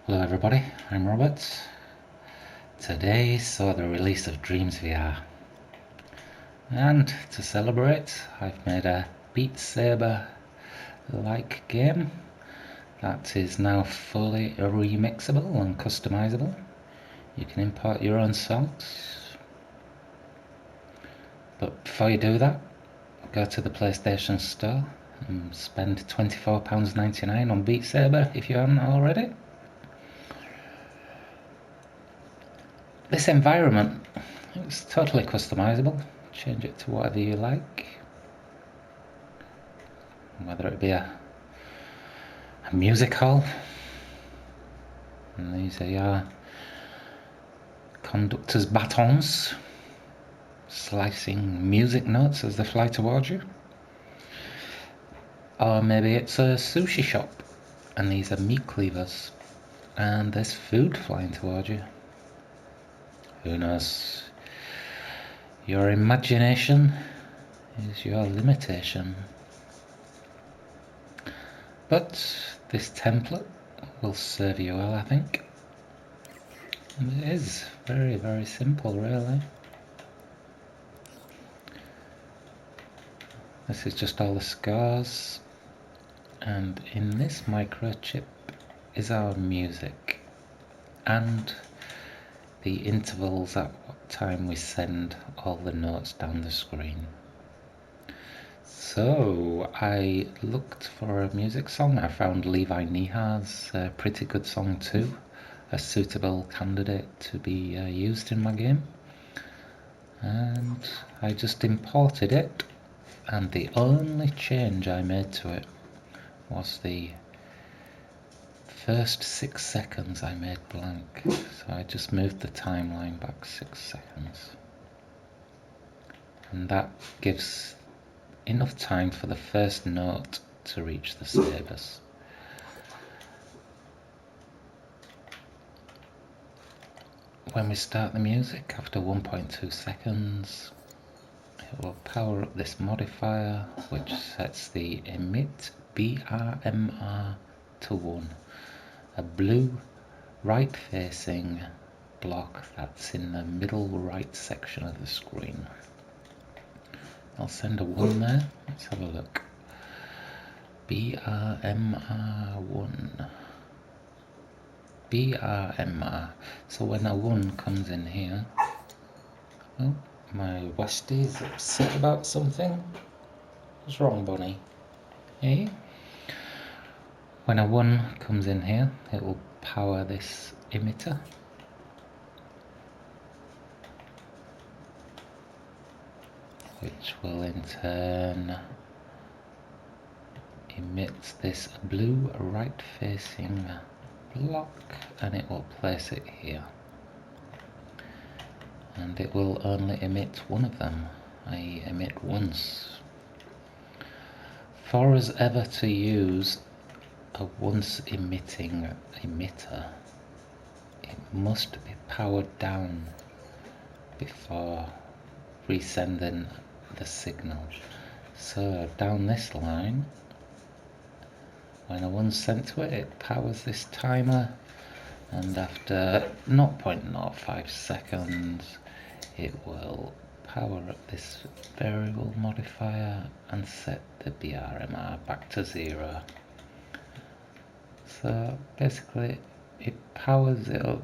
Hello everybody, I'm Robert. Today saw the release of Dreams VR, and to celebrate I've made a Beat Saber like game that is now fully remixable and customizable. You can import your own songs, but before you do that, go to the PlayStation Store and spend £24.99 on Beat Saber if you haven't already. This environment, it's totally customizable. Change it to whatever you like, whether it be a music hall, and these are your conductor's batons slicing music notes as they fly towards you, or maybe it's a sushi shop and these are meat cleavers and there's food flying towards you. Who knows? Your imagination is your limitation. But this template will serve you well, I think. And it is very, very simple, really. This is just all the scores, and in this microchip is our music and the intervals at what time we send all the notes down the screen. So I looked for a music song. I found Levi Niha's a pretty good song too, a suitable candidate to be used in my game, and I just imported it, and the only change I made to it was the first 6 seconds I made blank. So I just moved the timeline back 6 seconds, and that gives enough time for the first note to reach the sabers. When we start the music after 1.2 seconds, it will power up this modifier which sets the emit BRMR to 1, a blue right facing block that's in the middle right section of the screen. I'll send a 1 there. Let's have a look. BRMR1. BRMR. So when a 1 comes in here, oh, my Westie's upset about something. What's wrong, Bonnie? Hey? When a 1 comes in here, it will power this emitter. Which will in turn emit this blue right facing block, and it will place it here. And it will only emit one of them. I emit once. For us ever to use a once emitting emitter, it must be powered down before resending the signal. So down this line, when a 1's sent to it, it powers this timer, and after 0.05 seconds it will power up this variable modifier and set the BRMR back to 0. So basically it powers it up,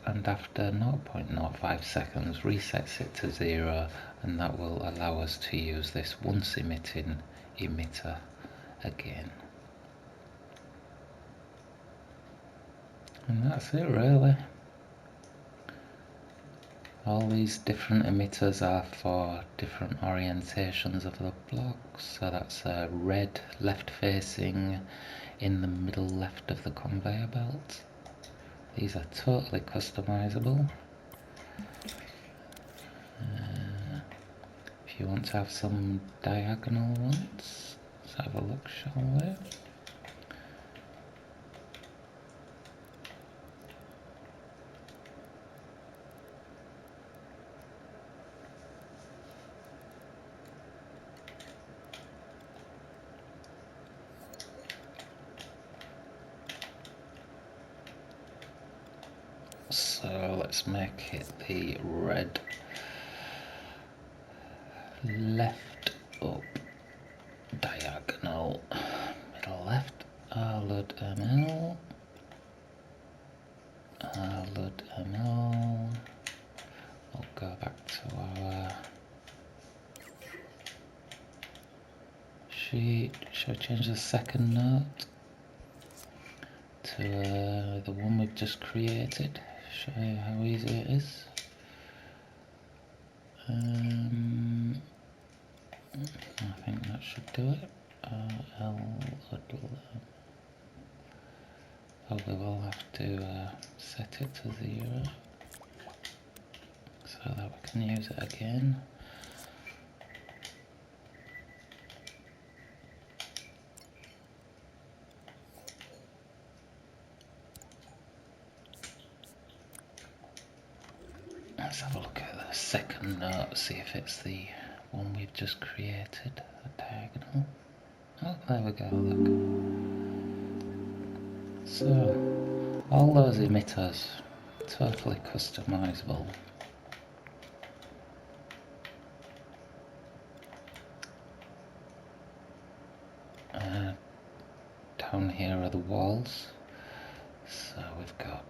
and after 0.05 seconds resets it to 0, and that will allow us to use this once emitting emitter again. And that's it really. All these different emitters are for different orientations of the blocks. So that's a red left facing in the middle left of the conveyor belt. These are totally customizable. If you want to have some diagonal ones, let's have a look, shall we? let's make it the red left up diagonal middle left rload ml rload ml. We'll go back to our sheet. Shall we change the second note to the one we've just created? Show you how easy it is. I think that should do it. Probably will have to set it to 0 so that we can use it again. Let's have a look at the second note, see if it's the one we've just created, a diagonal. Oh, there we go, look. So, all those emitters, totally customizable. Down here are the walls. So we've got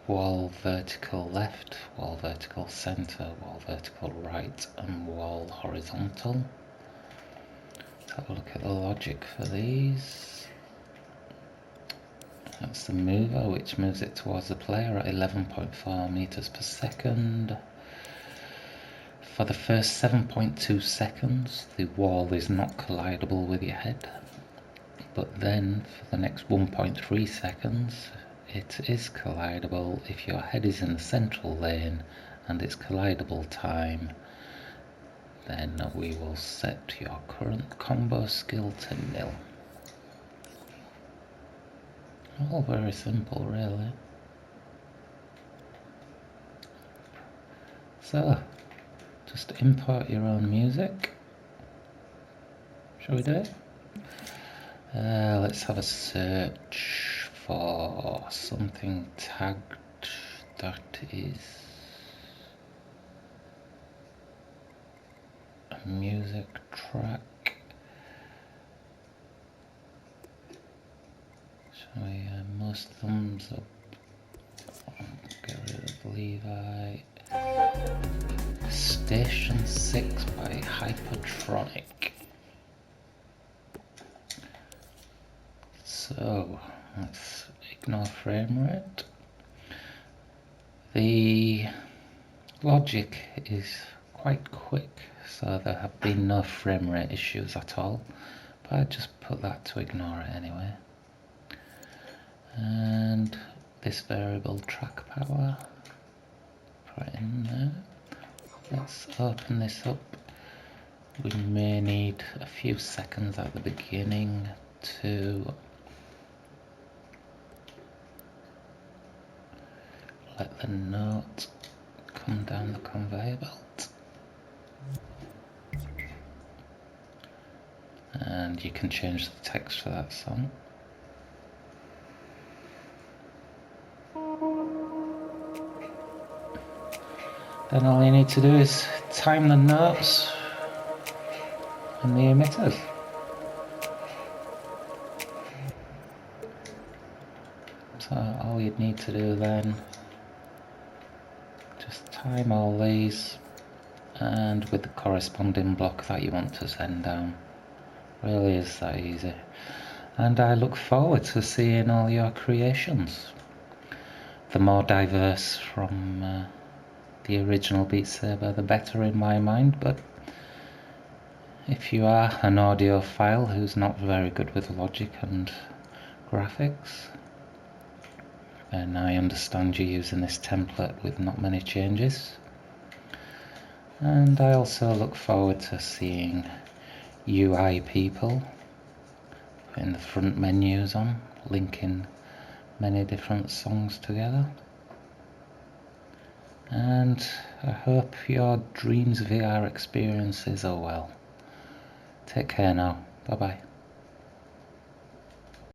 wall vertical left, wall vertical center, wall vertical right, and wall horizontal. Let's have a look at the logic for these. That's the mover, which moves it towards the player at 11.4 meters per second. For the first 7.2 seconds, the wall is not collidable with your head. But then, for the next 1.3 seconds, it is collidable if your head is in the central lane and it's collidable time. Then we will set your current combo skill to 0. All very simple, really. So, just import your own music. Shall we do it? Let's have a search for something tagged that is a music track. Shall we most thumbs up? Get rid of Levi. Station 6 by Hypertronic. So let's ignore frame rate. The logic is quite quick, so there have been no frame rate issues at all, but I just put that to ignore it anyway. And this variable track power, put it in there. Let's open this up. We may need a few seconds at the beginning to let the note come down the conveyor belt. And you can change the text for that song. Then all you need to do is time the notes and the emitters. So all you'd need to do then, just time all these and with the corresponding block that you want to send down. Really is that easy. And I look forward to seeing all your creations. The more diverse from the original Beat Saber, the better in my mind, but if you are an audiophile who's not very good with logic and graphics, then I understand you using this template with not many changes. And I also look forward to seeing UI people putting the front menus on, linking many different songs together. And I hope your Dreams VR experiences are well. Take care now. Bye bye.